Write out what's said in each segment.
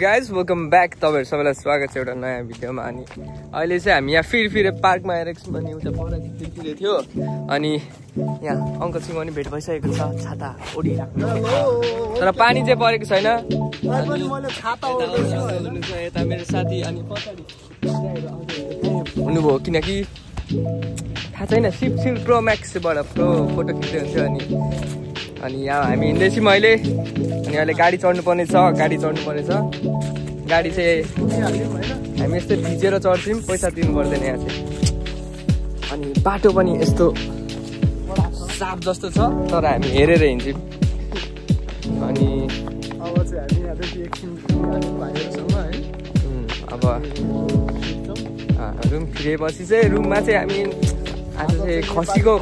Guys welcome back तपाईँहरू सबैलाई स्वागत छ एउटा नयाँ भिडियोमा। अनि अहिले चाहिँ हामी यहाँ फेरि पार्कमा आएर एकछिन अनि उता पर देखिरहेको थियो अनि यहाँ अङ्कलसँग पनि भेट भइसकेको छ। छाता ओढिराख्नु तर पानी चाहिँ परेको छैन। यता मेरो साथी अनि पछाडि हुनुभयो किनकि थाहा छैन सिल प्रो म्याक्सबाट प्रो फोटो खिच्दै हुन्थ्यो अनि यहाँ हामी हिँड्दैछौँ अहिले। अनि अहिले गाडी चढ्नुपर्ने छ। गाडी चाहिँ हामी यस्तै भिजेर चढ्छौँ, पैसा दिनु पर्दैन यहाँ चाहिँ। अनि बाटो पनि यस्तो साफ जस्तो छ तर हामी हेरेर हिँड्छौँ। अनि अब चाहिँ हामी यहाँदेखि एकछिन भाइहरूसँग है अब रुम फिरेपछि चाहिँ रुममा चाहिँ हामी आज चाहिँ खसीको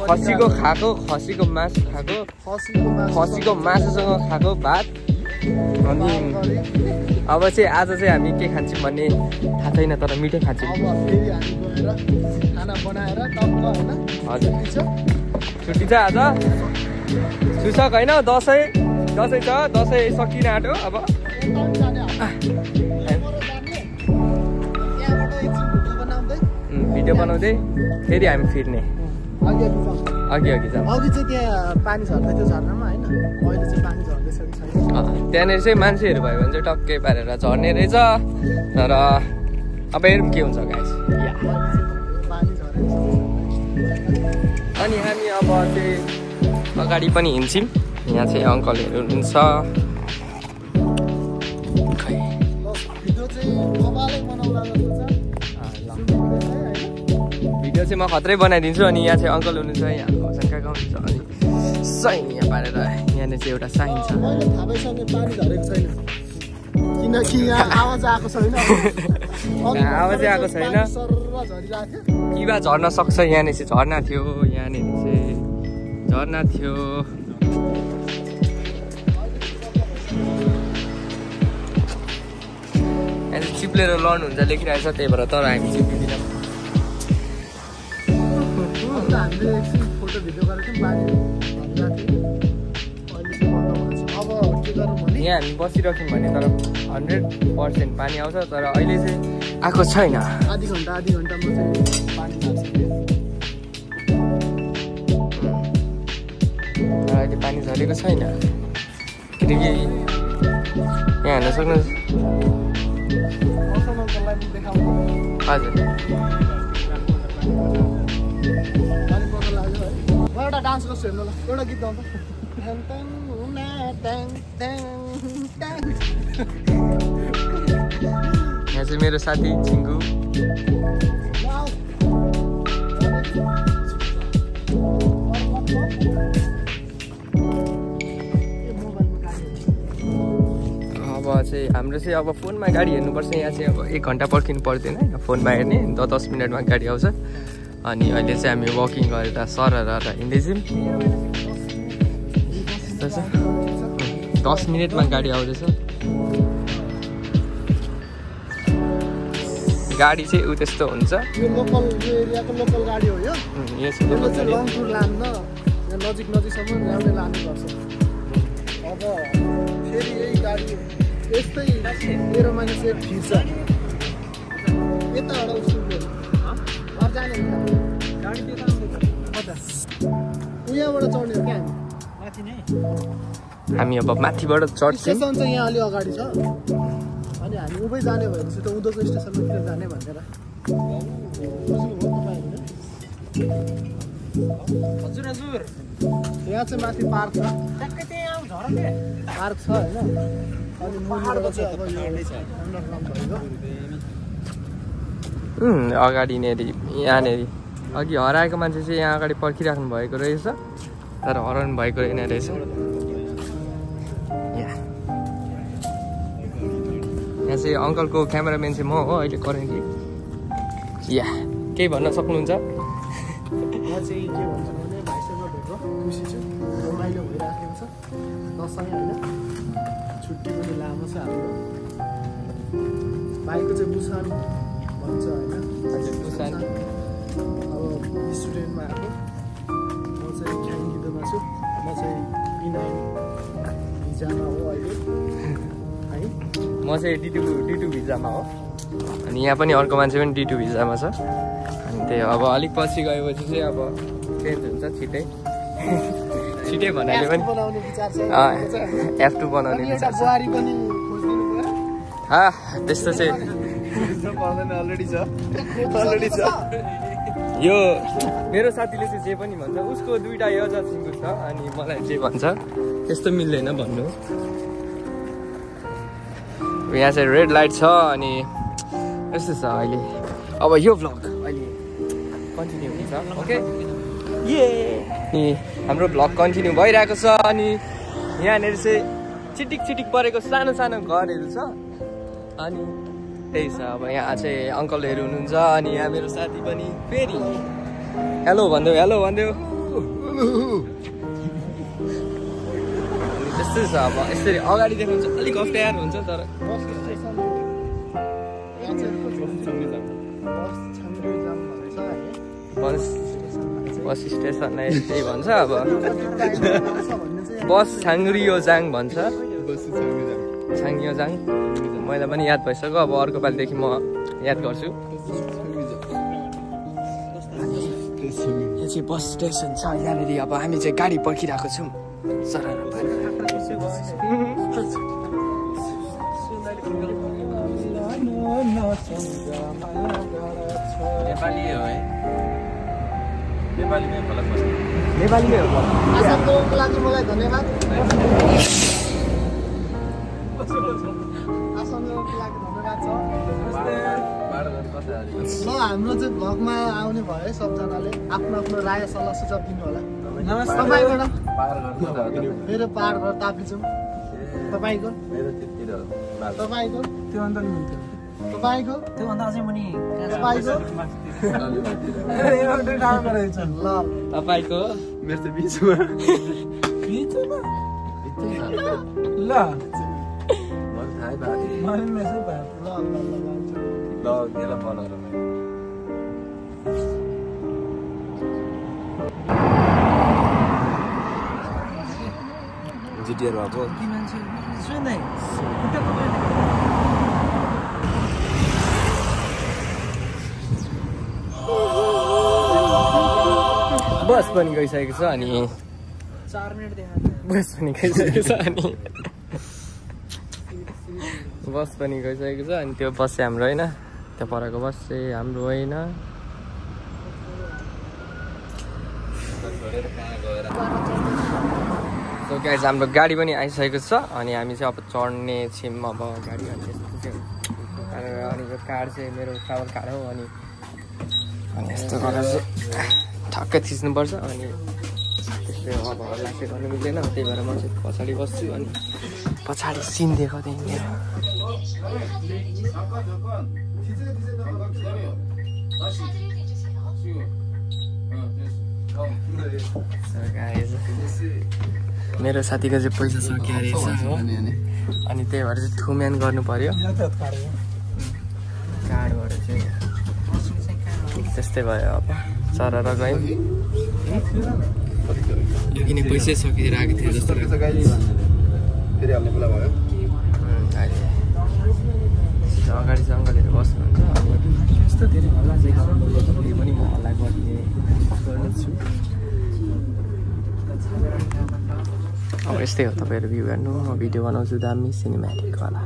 मासुसँग खाएको भात। अनि अब चाहिँ आज चाहिँ हामी के खान्छौँ भन्ने थाहा छैन तर मिठो खान्छौँ। हजुर छुट्टी छ आज, सुसक होइन दसैँ छ, दसैँ सकिन आँट्यो। अब भिडियो बनाउँदै फेरि हामी फिर्ने अघि जाउँ। अघि चाहिँ त्यहाँ पानी झर्दै थियो झर्नामा होइन, अहिले चाहिँ पानी झर्दैछ कि छैन। त्यहाँनिर चाहिँ मान्छेहरू भयो भने चाहिँ टक्कै पारेर झर्ने रहेछ। तर अब हेरौँ के हुन्छ गाइस। अनि हामी अब चाहिँ अगाडि पनि हिँड्छौँ। यहाँ चाहिँ अङ्कलहरू हुनुहुन्छ। भिडियो चाहिँ म खत्रै बनाइदिन्छु। अनि यहाँ चाहिँ अङ्कल हुनुहुन्छ, यहाँ भजन काका हुनुहुन्छ। अनि सही यहाँ पारेर यहाँनिर चाहिँ एउटा साइन छ। पानी झरेको छैन किनकि यहाँ आवाज आएको छैन। आवाजै आएको छैन कि बा झर्न सक्छ। यहाँनिर चाहिँ झर्ना थियो, यहाँ चाहिँ चिप्लेर लड्नुहुन्छ लेखिरहेको छ, त्यही भएर। तर हामी चिप्लिँदैनौँ। हामीले एकछिन फोटो भिडियो गरेको थियौँ, पानी अब के गरौँ भने यहाँ हामी बसिरह्यौँ भने तर 100% पानी आउँछ। तर अहिले चाहिँ आएको छैन। आधी घन्टामा चाहिँ पानी झर्छ। अहिले पानी झरेको छैन किनकि यहाँ हेर्न सक्नुहुन्छ। हजुर एउटा डान्स गर्छु हेर्नु ल, एउटा गीत गाउँछ। यहाँ चाहिँ मेरो साथी चिङ्गु। अब चाहिँ हाम्रो चाहिँ अब फोनमा गाडी हेर्नुपर्छ। यहाँ चाहिँ अब 1 घन्टा पर्खिनु पर्दैन, फोनमा हेर्ने 10 मिनटमा गाडी आउँछ। अनि अहिले चाहिँ हामी वकिङ गरेर सरर हिँड्दैछौँ। 10 मिनटमा गाडी आउँदैछ। गाडी चाहिँ उ त्यस्तो हुन्छ। यो एरियाको लोकल गाडी हो यो। यो चाहिँ लङ टुर लान्न, नजिकसम्म ल्याउने लानुपर्छ। अब फेरि यही गाडी यस्तै 13 महिना चाहिँ फिर्छ। यताबाट उसको घर जाने गाडी उहाँबाट चढ्ने हो क्या हामी अब माथिबाट चढ्छौँ। स्टेसन चाहिँ यहाँ अलि अगाडि छ। अनि हामी उभै जाने भएपछि त उधरको स्टेसनमा किन जाने भनेर हजुर यहाँ चाहिँ माथि पार्क छ। पार्क छ होइन। अनि मुनिबाट चाहिँ अब अगाडि यहाँनिर अघि हराएको मान्छे चाहिँ यहाँ अगाडि पर्खिराख्नु भएको रहेछ तर हराउनु भएको रहेछ। यहाँ चाहिँ अङ्कलको क्यामेराम्यान चाहिँ म हो अहिले करेन्टली। केही भन्न सक्नुहुन्छ? म चाहिँ के भन्छु भने भाइसँग भेटेर खुसी छु। रमाइलो भइराखेको छ दसैँ होइन, छुट्टी पनि लामो छ हाम्रो। भाइको चाहिँ बुसान भन्छ होइन, बुसान। अब स्टुडेन्टमा आएको। म चाहिँ क्याङ्गिदोमा छु। म चाहिँ P9 भिजामा हो अहिले। म चाहिँ D2 भिजामा हो अनि यहाँ पनि अर्को मान्छे पनि D2 भिजामा छ अनि त्यही अब अलिक पछि गएपछि चाहिँ अब चेन्ज हुन्छ छिटै छिटै भन्नाले पनि F2 बनाउने विचार छ त्यस्तो चाहिँ अलरेडी छ यो मेरो साथीले चाहिँ जे पनि भन्छ उसको 2टा यजा सिङ्गु छ अनि मलाई जे भन्छ त्यस्तो मिल्दैन भन्नु यहाँ चाहिँ रेड लाइट छ अनि यस्तो छ अहिले अब यो भ्लग अहिले कन्टिन्यू हुन्छ ओके अनि हाम्रो भ्लग कन्टिन्यू भइरहेको छ अनि यहाँनिर चाहिँ चिटिक परेको सानो घरहरू छ अनि त्यही छ अब यहाँ चाहिँ अङ्कलहरू हुनुहुन्छ अनि यहाँ मेरो साथी पनि फेरि हेलो भन्देऊ अनि त्यस्तै छ अब यसरी अगाडि देख्नु चाहिँ अलिक अप्ठ्यारो हुन्छ तर बस स्टेसन त्यही भन्छ अब बस छाङ्ग्रियोजाङ भन्छ छाङ्ग्रियोजाङ मैले पनि याद भइसक्यो अब अर्को पालिदेखि म याद गर्छु यो चाहिँ बस स्टेसन छ यहाँनिर अब हामी चाहिँ गाडी पर्खिरहेको छौँ नेपाली हो है नेपालीमै हो आसामको लागि मलाई धन्यवाद ल हाम्रो चाहिँ भ्लगमा आउने भयो है सबजनाले आफ्नो राय सल्लाह सुझाव दिनु होला मेरो पार घर ताप्लिछौँ तपाईँको त्योभन्दा अझै मुनि तपाईँको मेरो चाहिँ बिचमा ल जिटिएर भएको बस पनि गइसकेको छ अनि 4 मिनेट देखाएको बस पनि गइसकेको छ अनि बस पनि गइसकेको छ अनि त्यो बस चाहिँ हाम्रो होइन त्यो परको बस चाहिँ हाम्रो होइन सो गाइज हाम्रो गाडी पनि आइसकेको छ अनि हामी चाहिँ अब चढ्ने छौँ अब गाडी अनि त्यस्तो चाहिँ अनि यो कार चाहिँ मेरो ट्राभल कार हो अनि यस्तो गरेर चाहिँ ठक्कै थिच्नुपर्छ अनि त्यसले अब हल्ला चाहिँ गर्नु मिल्दैन त्यही भएर म चाहिँ पछाडि बस्छु अनि पछाडि सिन देखाउँदैन मेरो साथीको चाहिँ पैसा सकिया रहेछ हो अनि त्यही भएर चाहिँ थुम्यान गर्नु पर्यो कार्डबाट चाहिँ त्यस्तै भयो अब चरार गयौँ किन पैसै सकिरहेको थियो जस्तो लाग्छ अगाडि चाहिँ अङ्कलहरू बस्नुहुन्छ अनि यस्तो धेरै हल्ला चाहिँ पनि म हल्ला गर्नेछु अब यस्तै हो तपाईँहरू भ्यू हेर्नु म भिडियो बनाउँछु दामी सिनेमेटिक वाला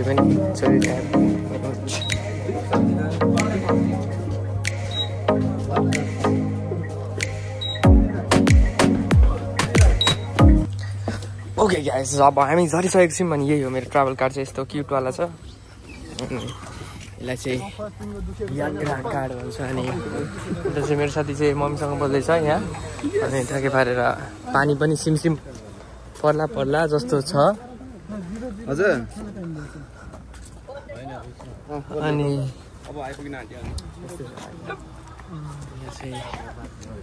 पनि छोरी ओके गाइस अब हामी झरिसकेको छौँ अनि यही हो मेरो ट्राभल कार्ड चाहिँ यस्तो क्युटवाला छ यसलाई चाहिँ यात्रा कार्ड भन्छ अनि अन्त चाहिँ मेरो साथी चाहिँ मम्मीसँग बस्दैछ यहाँ अनि ठ्याक्कै पारेर पानी पनि सिमसिम पर्ला जस्तो छ हजुर अनि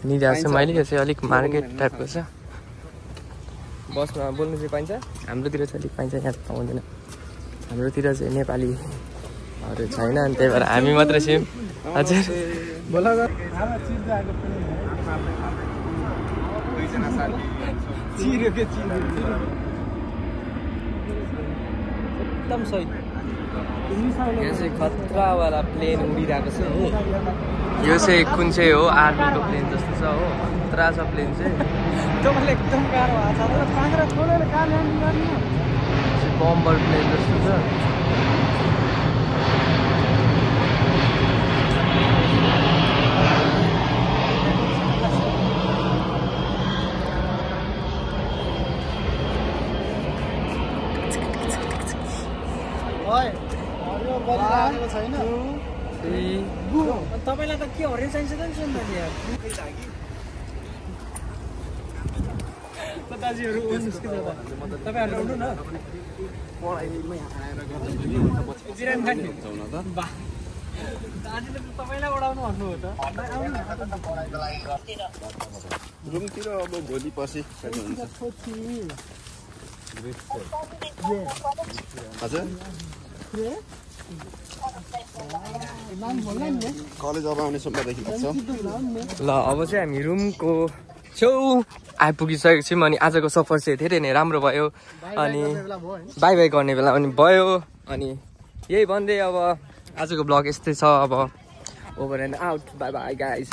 निदाएको छ मैले यो चाहिँ अलिक मार्केट टाइपको छ बसमा बोल्नु चाहिँ पाइन्छ हाम्रोतिर चाहिँ अलिक पाइन्छ यहाँ पाउँदैन हाम्रोतिर चाहिँ नेपालीहरू छैन अनि त्यही भएर हामी मात्रै छौँ हजुर एकदम सही यहाँ चाहिँ खतरावाला प्लेन उडिरहेको छ हो यो चाहिँ कुन चाहिँ हो आर्मीको प्लेन जस्तो छ हो खतरा छ प्लेन चाहिँ एकदम गाह्रो बम्बर प्लेन जस्तो छ तपाईँलाई त के हरियो चाहिन्छ त नि सुन्दाखेरि दाजुहरू तपाईँहरू उठ्नु न तपाईँलाई उडाउनु भन्नु हो त रुमतिर अब भोलि पछि हजुर कलेज अब आउने सोमबारदेखि लाग्छ ल अब चाहिँ हामी रुमको छेउ आइपुगिसकेको छौँ अनि आजको सफर चाहिँ धेरै नै राम्रो भयो अनि बाई बाई गर्ने बेला पनि भयो अनि यही भन्दै अब आजको ब्लग यस्तै छ अब over and out by by guys